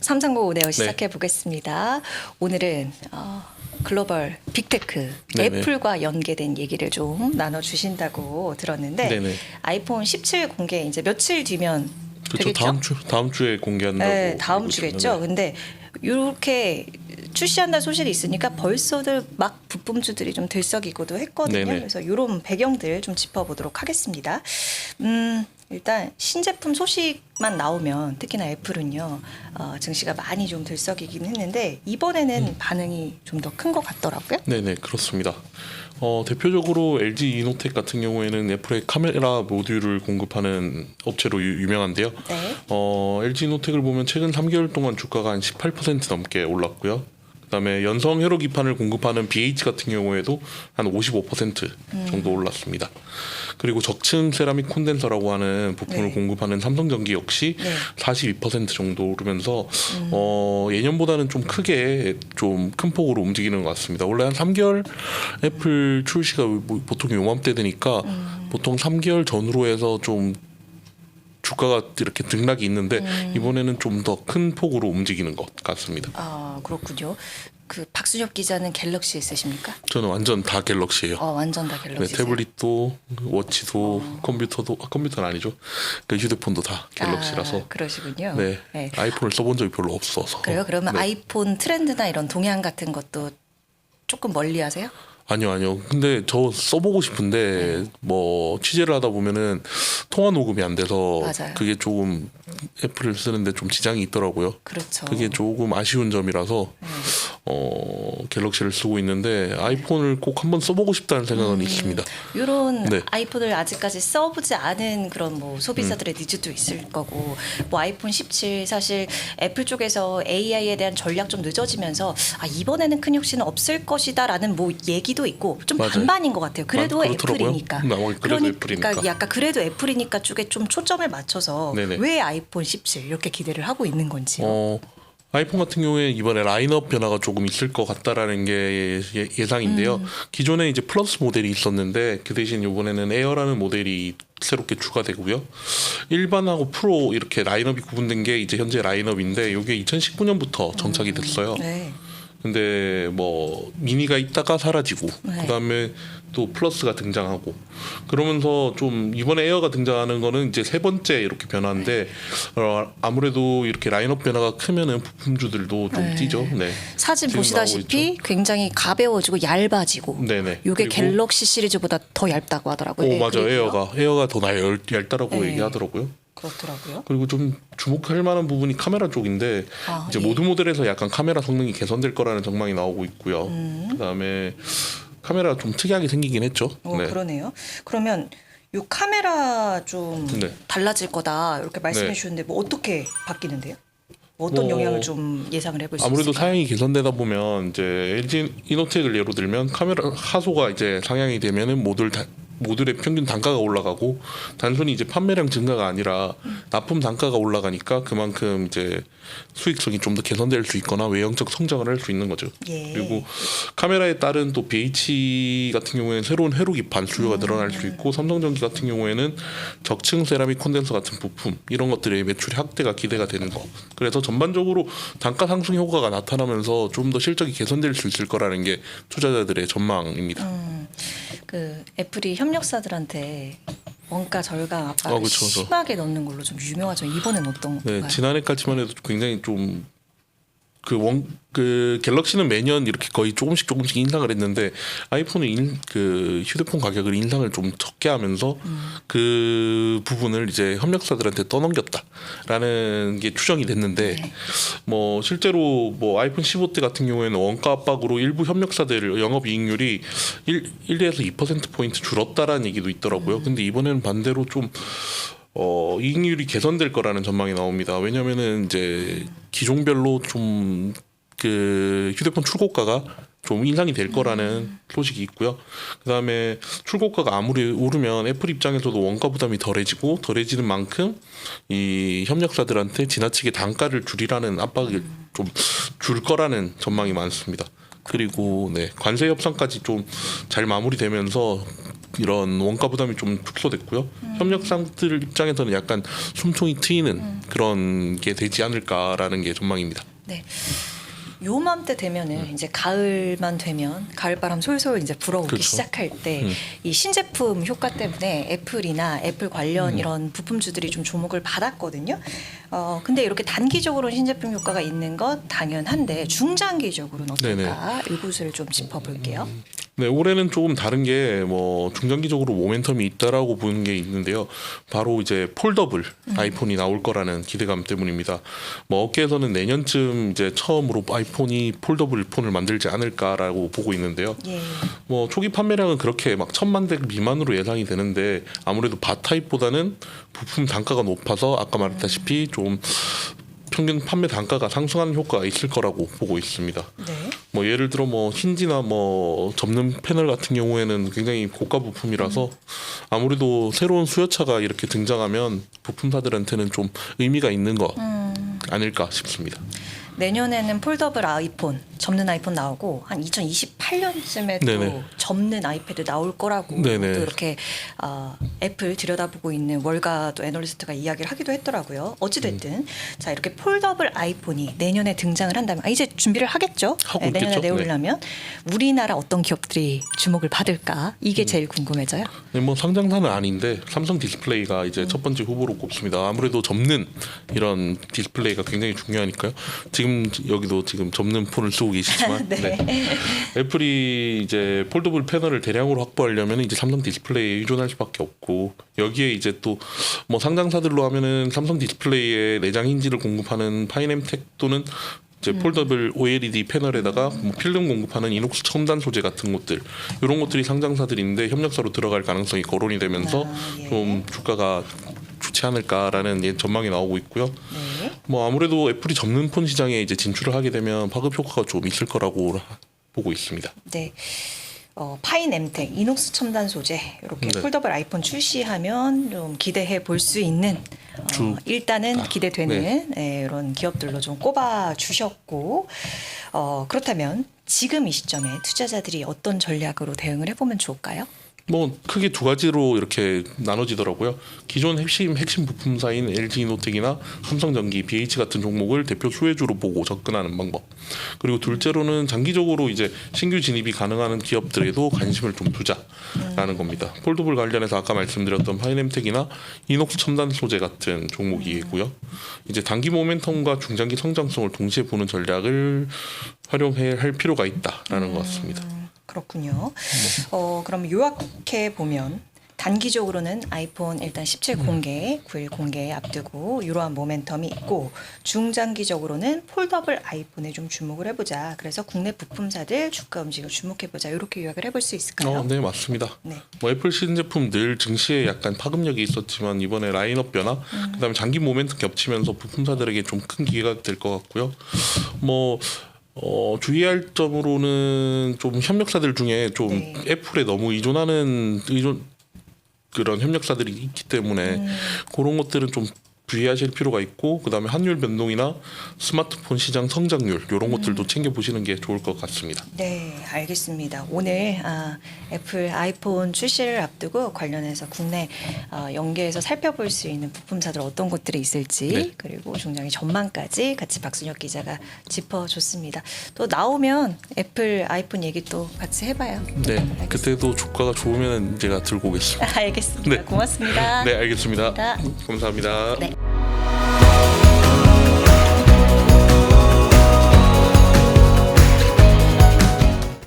삼삼구 오네어 시작해 보겠습니다. 오늘은 글로벌 빅테크 네네. 애플과 연계된 얘기를 좀 나눠주신다고 들었는데 네네. 아이폰 17 공개 이제 며칠 뒤면 그렇죠. 되겠죠? 다음 주에 공개한다고. 네, 다음 알고 주겠죠. 있습니다. 네. 근데 이렇게 출시한다는 소식이 있으니까 벌써들 막 부품주들이 좀 들썩이고도 했거든요. 네네. 그래서 이런 배경들 좀 짚어보도록 하겠습니다. 일단 신제품 소식만 나오면 특히나 애플은요 증시가 많이 좀 들썩이긴 했는데 이번에는 반응이 좀 더 큰 것 같더라고요. 네네, 그렇습니다. 대표적으로 LG 이노텍 같은 경우에는 애플의 카메라 모듈을 공급하는 업체로 유명한데요. 네. LG 이노텍을 보면 최근 3개월 동안 주가가 한 18% 넘게 올랐고요. 그다음에 연성 회로 기판을 공급하는 BH 같은 경우에도 한 55% 정도 올랐습니다. 그리고 적층 세라믹 콘덴서라고 하는 부품을 네. 공급하는 삼성전기 역시 네. 42% 정도 오르면서 예년보다는 좀 크게 좀 큰 폭으로 움직이는 것 같습니다. 원래 한 3개월 애플 출시가 보통 요맘때 되니까 보통 3개월 전후로 해서 좀 주가가 이렇게 등락이 있는데 이번에는 좀 더 큰 폭으로 움직이는 것 같습니다. 아 그렇군요. 그 박수엽 기자는 갤럭시 있으십니까? 저는 완전 다 갤럭시예요. 완전 다 네, 갤럭시. 태블릿도 워치도 컴퓨터도 컴퓨터는 아니죠. 그 휴대폰도 다 갤럭시라서. 그러시군요. 네, 네. 아이폰을 써본 적이 별로 없어서. 그래요? 그러면 네. 아이폰 트렌드나 이런 동향 같은 것도 조금 멀리하세요? 아니요. 근데 저 써보고 싶은데 뭐 취재를 하다 보면은 통화 녹음이 안 돼서 맞아요. 그게 조금 애플을 쓰는데 좀 지장이 있더라고요. 그렇죠. 그게 조금 아쉬운 점이라서 갤럭시를 쓰고 있는데 아이폰을 꼭 한번 써보고 싶다는 생각은 있습니다. 이런 네. 아이폰을 아직까지 써보지 않은 그런 뭐 소비자들의 니즈도 있을 거고 뭐 아이폰 17 사실 애플 쪽에서 AI에 대한 전략 좀 늦어지면서 이번에는 큰 혁신은 없을 것이다라는 뭐 얘기도 있고 좀 맞아요. 반반인 것 같아요. 그래도 그렇더라고요. 애플이니까. 그래도 애플이니까. 약간 그래도 애플이니까 쪽에 좀 초점을 맞춰서 네네. 왜 아이폰 17 이렇게 기대를 하고 있는 건지요. 아이폰 같은 경우에 이번에 라인업 변화가 조금 있을 것 같다라는 게 예상인데요. 기존에 이제 플러스 모델이 있었는데 그 대신 이번에는 에어라는 모델이 새롭게 추가되고요. 일반하고 프로 이렇게 라인업이 구분된 게 이제 현재 라인업인데 이게 2019년부터 정착이 됐어요. 네. 근데 뭐 미니가 있다가 사라지고 네. 그다음에 또 플러스가 등장하고 그러면서 좀 이번에 에어가 등장하는 거는 이제 세 번째 이렇게 변화인데 아무래도 이렇게 라인업 변화가 크면은 부품주들도 좀 네. 뛰죠. 네. 사진 지금 보시다시피 굉장히 가벼워지고 얇아지고 네네. 이게 그리고- 갤럭시 시리즈보다 더 얇다고 하더라고요. 오 맞아. 그리고요. 에어가 더 얇다라고 네. 얘기하더라고요. 그렇더라고요. 그리고 좀 주목할 만한 부분이 카메라 쪽인데 이제 예. 모드 모델에서 약간 카메라 성능이 개선될 거라는 전망이 나오고 있고요. 그다음에 카메라 좀 특이하게 생기긴 했죠. 네. 그러네요. 그러면 이 카메라 좀 네. 달라질 거다 이렇게 말씀해 네. 주셨는데 뭐 어떻게 바뀌는데요? 어떤 뭐 영향을 좀 예상을 해볼 수 아무래도 있을까요? 사양이 개선되다 보면 이제 LG 이노텍을 예로 들면 카메라 하소가 이제 상향이 되면은 모듈의 평균 단가가 올라가고 단순히 이제 판매량 증가가 아니라 납품 단가가 올라가니까 그만큼 이제 수익성이 좀 더 개선될 수 있거나 외형적 성장을 할 수 있는 거죠. 예. 그리고 카메라에 따른 또 BH 같은 경우에는 새로운 회로 기판 수요가 늘어날 수 있고 삼성전기 같은 경우에는 적층 세라믹 콘덴서 같은 부품 이런 것들의 매출 확대가 기대가 되는 거. 그래서 전반적으로 단가 상승 효과가 나타나면서 좀 더 실적이 개선될 수 있을 거라는 게 투자자들의 전망입니다. 그 애플이 협력사들한테 원가 절감 압박을 그쵸. 심하게 넣는 걸로 좀 유명하죠. 이번엔 어떤 네, 건가요? 지난해까지만 해도 굉장히 좀 그 갤럭시는 매년 이렇게 거의 조금씩 인상을 했는데 아이폰은 그 휴대폰 가격을 인상을 좀 적게 하면서 그 부분을 이제 협력사들한테 떠넘겼다라는 게 추정이 됐는데 네. 뭐 실제로 뭐 아이폰 15대 같은 경우에는 원가 압박으로 일부 협력사들 영업이익률이 1에서 2% 포인트 줄었다라는 얘기도 있더라고요. 근데 이번에는 반대로 좀 이익률이 개선될 거라는 전망이 나옵니다. 왜냐면은 이제 기종별로 좀 그 휴대폰 출고가가 좀 인상이 될 거라는 소식이 있고요. 그다음에 출고가가 아무리 오르면 애플 입장에서도 원가 부담이 덜해지는 만큼 이 협력사들한테 지나치게 단가를 줄이라는 압박을 좀 줄 거라는 전망이 많습니다. 그리고 관세 협상까지 좀 잘 마무리되면서 이런 원가 부담이 좀 축소됐고요. 협력상들 입장에서는 약간 숨통이 트이는 그런 게 되지 않을까라는 게 전망입니다. 네. 요맘때 되면은 이제 가을만 되면 가을바람 솔솔 이제 불어오기 그렇죠. 시작할 때 이 신제품 효과 때문에 애플이나 애플 관련 이런 부품주들이 좀 주목을 받았거든요. 근데 이렇게 단기적으로 신제품 효과가 있는 건 당연한데 중장기적으로는 어떨까? 이것을 좀 짚어볼게요. 네, 올해는 조금 다른 게 뭐 중장기적으로 모멘텀이 있다라고 보는 게 있는데요. 바로 이제 폴더블 아이폰이 나올 거라는 기대감 때문입니다. 뭐 업계에서는 내년쯤 이제 처음으로 아이폰이 폴더블 폰을 만들지 않을까라고 보고 있는데요. 예. 뭐 초기 판매량은 그렇게 막 1,000만 대 미만으로 예상이 되는데 아무래도 바 타입보다는 부품 단가가 높아서 아까 말했다시피 좀 평균 판매 단가가 상승하는 효과가 있을 거라고 보고 있습니다. 네. 뭐 예를 들어 뭐 힌지나 뭐 접는 패널 같은 경우에는 굉장히 고가 부품이라서 아무래도 새로운 수요차가 이렇게 등장하면 부품사들한테는 좀 의미가 있는 거 아닐까 싶습니다. 내년에는 폴더블 아이폰, 접는 아이폰 나오고 한 2028년쯤에 또 네네. 접는 아이패드 나올 거라고 네네. 또 이렇게 애플 들여다보고 있는 월가 또 애널리스트가 이야기를 하기도 했더라고요. 어찌됐든 자 이렇게 폴더블 아이폰이 내년에 등장을 한다면 이제 준비를 하겠죠. 하고 내년에 있겠죠. 내오려면 우리나라 어떤 기업들이 주목을 받을까 이게 제일 궁금해져요. 네, 뭐 상장사는 아닌데 삼성 디스플레이가 이제 첫 번째 후보로 꼽습니다. 아무래도 접는 이런 디스플레이가 굉장히 중요하니까요. 지금 여기도 지금 접는 폰을 쓰고 계시지만 네. 애플이 이제 폴더블 패널을 대량으로 확보하려면 이제 삼성 디스플레이에 의존할 수밖에 없고 여기에 이제 또 뭐 상장사들로 하면은 삼성 디스플레이에 내장 힌지를 공급하는 파이넴텍 또는 이제 폴더블 OLED 패널에다가 뭐 필름 공급하는 이녹스 첨단 소재 같은 것들 이런 것들이 상장사들인데 협력사로 들어갈 가능성이 거론이 되면서 예. 좀 주가가 좋지 않을까라는 전망이 나오고 있고요. 네. 뭐 아무래도 애플이 접는 폰 시장에 이제 진출을 하게 되면 파급 효과가 좀 있을 거라고 보고 있습니다. 네. 파인엠텍, 이녹스 첨단 소재 이렇게 네. 폴더블 아이폰 출시하면 좀 기대해 볼 수 있는 일단은 기대되는 이런 기업들로 좀 꼽아 주셨고 그렇다면 지금 이 시점에 투자자들이 어떤 전략으로 대응을 해보면 좋을까요? 뭐 크게 두 가지로 이렇게 나눠지더라고요. 기존 핵심 부품사인 LG이노텍이나 삼성전기, BH 같은 종목을 대표 수혜주로 보고 접근하는 방법. 그리고 둘째로는 장기적으로 이제 신규 진입이 가능한 기업들에도 관심을 좀 두자라는 겁니다. 폴더블 관련해서 아까 말씀드렸던 파이넴텍이나 이녹스 첨단 소재 같은 종목이고요. 이제 단기 모멘텀과 중장기 성장성을 동시에 보는 전략을 활용해야 할 필요가 있다라는 것 같습니다. 그렇군요. 그럼 요약해 보면 단기적으로는 아이폰 일단 17 공개, 9일 공개 앞두고 이러한 모멘텀이 있고 중장기적으로는 폴더블 아이폰에 좀 주목을 해보자. 그래서 국내 부품사들 주가 움직임을 주목해보자. 이렇게 요약을 해볼 수 있을까요? 네, 맞습니다. 네. 뭐 애플 신제품 늘 증시에 약간 파급력이 있었지만 이번에 라인업 변화, 그다음에 장기 모멘텀 겹치면서 부품사들에게 좀 큰 기회가 될 것 같고요. 뭐 주의할 점으로는 좀 협력사들 중에 좀 네. 애플에 너무 의존하는 그런 협력사들이 있기 때문에 그런 것들은 좀 주의하실 필요가 있고 그다음에 환율 변동이나 스마트폰 시장 성장률 이런 것들도 챙겨 보시는 게 좋을 것 같습니다. 네, 알겠습니다. 오늘 애플 아이폰 출시를 앞두고 관련해서 국내 연계해서 살펴볼 수 있는 부품사들 어떤 것들이 있을지 네. 그리고 중장기 전망까지 같이 박순혁 기자가 짚어줬습니다. 또 나오면 애플 아이폰 얘기 또 같이 해봐요. 네, 그때도 주가가 좋으면 제가 들고 오겠습니다. 알겠습니다. 네. 고맙습니다. 네, 알겠습니다. 감사합니다. 감사합니다. 네.